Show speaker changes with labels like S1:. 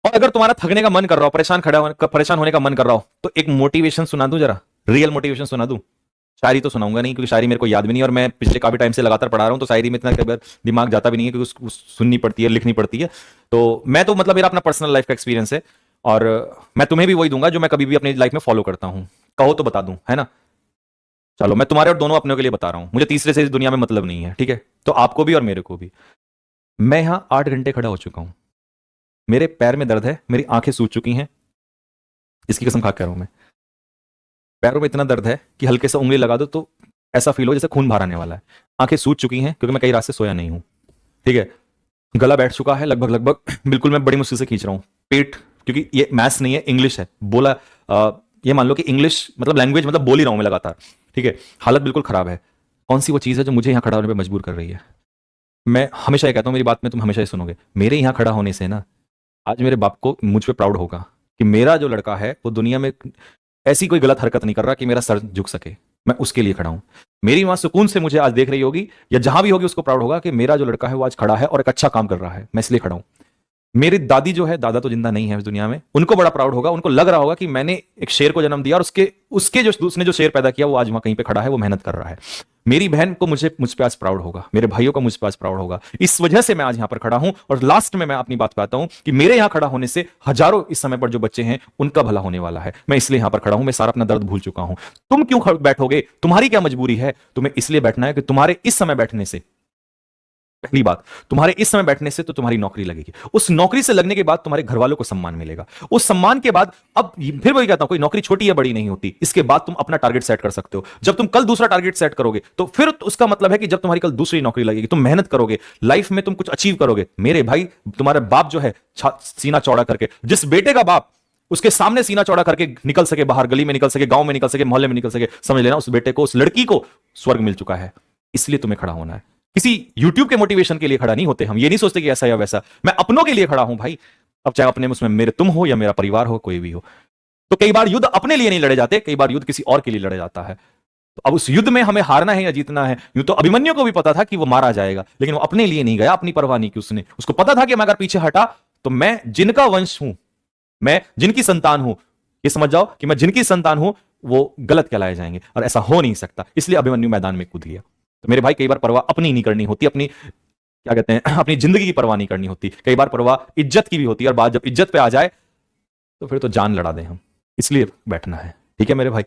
S1: और अगर तुम्हारा थकने का मन कर रहा हो, परेशान होने का मन कर रहा हो, तो एक मोटिवेशन सुना दूं जरा, रियल मोटिवेशन सुना दूं। शायरी तो सुनाऊंगा नहीं, क्योंकि शायरी मेरे को याद भी नहीं, और मैं पिछले काफी टाइम से लगातार पढ़ा रहा हूं, तो शायरी में इतना कई बार दिमाग जाता भी नहीं है, क्योंकि उसको सुननी पड़ती है, लिखनी पड़ती है। तो मैं तो मतलब मेरा अपना पर्सनल लाइफ का एक्सपीरियंस है, और मैं तुम्हें भी वही दूंगा जो मैं कभी भी अपनी लाइफ में फॉलो करता हूं। कहो तो बता दूं, है ना? चलो, मैं तुम्हारे और दोनों अपनों के लिए बता रहा हूं, मुझे तीसरे से इस दुनिया में मतलब नहीं है, ठीक है? तो आपको भी और मेरे को भी। मैं यहां 8 घंटे खड़ा हो चुका हूं, मेरे पैर में दर्द है, मेरी आंखें सूज चुकी हैं, इसकी कसम खा के कह रहा हूं मैं। पैरों में इतना दर्द है कि हल्के से उंगली लगा दो तो ऐसा फील हो जैसे खून बाहर आने वाला है। आंखें सूज चुकी हैं क्योंकि मैं कई रात से सोया नहीं हूं, ठीक है? गला बैठ चुका है लगभग लगभग बिल्कुल, मैं बड़ी मुश्किल से खींच रहा हूं पेट, क्योंकि ये मैथ्स नहीं है, इंग्लिश है बोला। ये मान लो कि इंग्लिश मतलब लैंग्वेज, मतलब बोल ही रहा हूं मैं लगातार, ठीक है? हालत बिल्कुल खराब है। कौन सी वो चीज़ है जो मुझे यहाँ खड़ा होने पर मजबूर कर रही है? मैं हमेशा ये कहता हूँ, मेरी बात में तुम हमेशा ये सुनोगे, मेरे यहाँ खड़ा होने से ना आज मेरे बाप को मुझ पे प्राउड होगा कि मेरा जो लड़का है वो दुनिया में ऐसी कोई गलत हरकत नहीं कर रहा कि मेरा सर झुक सके। मैं उसके लिए खड़ा हूं। मेरी मां सुकून से मुझे आज देख रही होगी, या जहां भी होगी उसको प्राउड होगा कि मेरा जो लड़का है वो आज खड़ा है और एक अच्छा काम कर रहा है, मैं इसलिए खड़ा हूं। मेरी दादी जो है, दादा तो जिंदा नहीं है इस दुनिया में, उनको बड़ा प्राउड होगा, उनको लग रहा होगा कि मैंने एक शेर को जन्म दिया, और उसके उसके जो उसने जो शेर पैदा किया वो आज वहां कहीं पे खड़ा है, वो मेहनत कर रहा है। मेरी बहन को मुझ पे आज प्राउड होगा, मेरे भाइयों को मुझ पे आज प्राउड होगा। इस वजह से मैं आज यहां पर खड़ा हूं, और लास्ट में मैं अपनी बात पे आता हूं कि मेरे यहां खड़ा होने से हजारों इस समय पर जो बच्चे हैं उनका भला होने वाला है। मैं इसलिए यहां पर खड़ा हूं, मैं सारा अपना दर्द भूल चुका हूं। तुम क्यों बैठोगे? तुम्हारी क्या मजबूरी है? तुम्हें इसलिए बैठना है कि तुम्हारे इस समय बैठने से, पहली बात, तुम्हारे इस समय बैठने से तो तुम्हारी नौकरी लगेगी, उस नौकरी से लगने के बाद तुम्हारे घर वालों को सम्मान मिलेगा, उस सम्मान के बाद अब फिर वही कहता हूं, कोई नौकरी छोटी या बड़ी नहीं होती, इसके बाद तुम अपना टारगेट सेट कर सकते हो। जब तुम कल दूसरा टारगेट सेट करोगे तो फिर उसका मतलब है कि जब तुम्हारी कल दूसरी नौकरी लगेगी, तुम मेहनत करोगे, लाइफ में तुम कुछ अचीव करोगे। मेरे भाई, तुम्हारे बाप जो है सीना चौड़ा करके, जिस बेटे का बाप उसके सामने सीना चौड़ा करके निकल सके, बाहर गली में निकल सके, गांव में निकल सके, मोहल्ले में निकल सके, समझ लेना उस बेटे को, उस लड़की को स्वर्ग मिल चुका है। इसलिए तुम्हें खड़ा होना है। किसी यूट्यूब के मोटिवेशन के लिए खड़ा नहीं होते हम, ये नहीं सोचते कि ऐसा या वैसा। मैं अपनों के लिए खड़ा हूं भाई। अब चाहे अपने में उसमें मेरे तुम हो या मेरा परिवार हो, कोई भी हो। तो कई बार युद्ध अपने लिए नहीं लड़े जाते, कई बार युद्ध किसी और के लिए लड़े जाता है। तो अब उस युद्ध में हमें हारना है या जीतना है। यूं तो अभिमन्यु को भी पता था कि वो मारा जाएगा, लेकिन वो अपने लिए नहीं गया, अपनी परवाह नहीं की उसने। उसको पता था कि मैं अगर पीछे हटा तो मैं जिनका वंश हूं, मैं जिनकी संतान हूं, ये समझ जाओ कि मैं जिनकी संतान हूं वो गलत कहलाए जाएंगे, और ऐसा हो नहीं सकता। इसलिए अभिमन्यु मैदान में कूद लिया। तो मेरे भाई, कई बार परवाह अपनी नहीं करनी होती, अपनी क्या कहते हैं अपनी जिंदगी की परवाह नहीं करनी होती, कई बार परवाह इज्जत की भी होती है, और बात जब इज्जत पे आ जाए तो फिर तो जान लड़ा दें हम। इसलिए बैठना है, ठीक है मेरे भाई?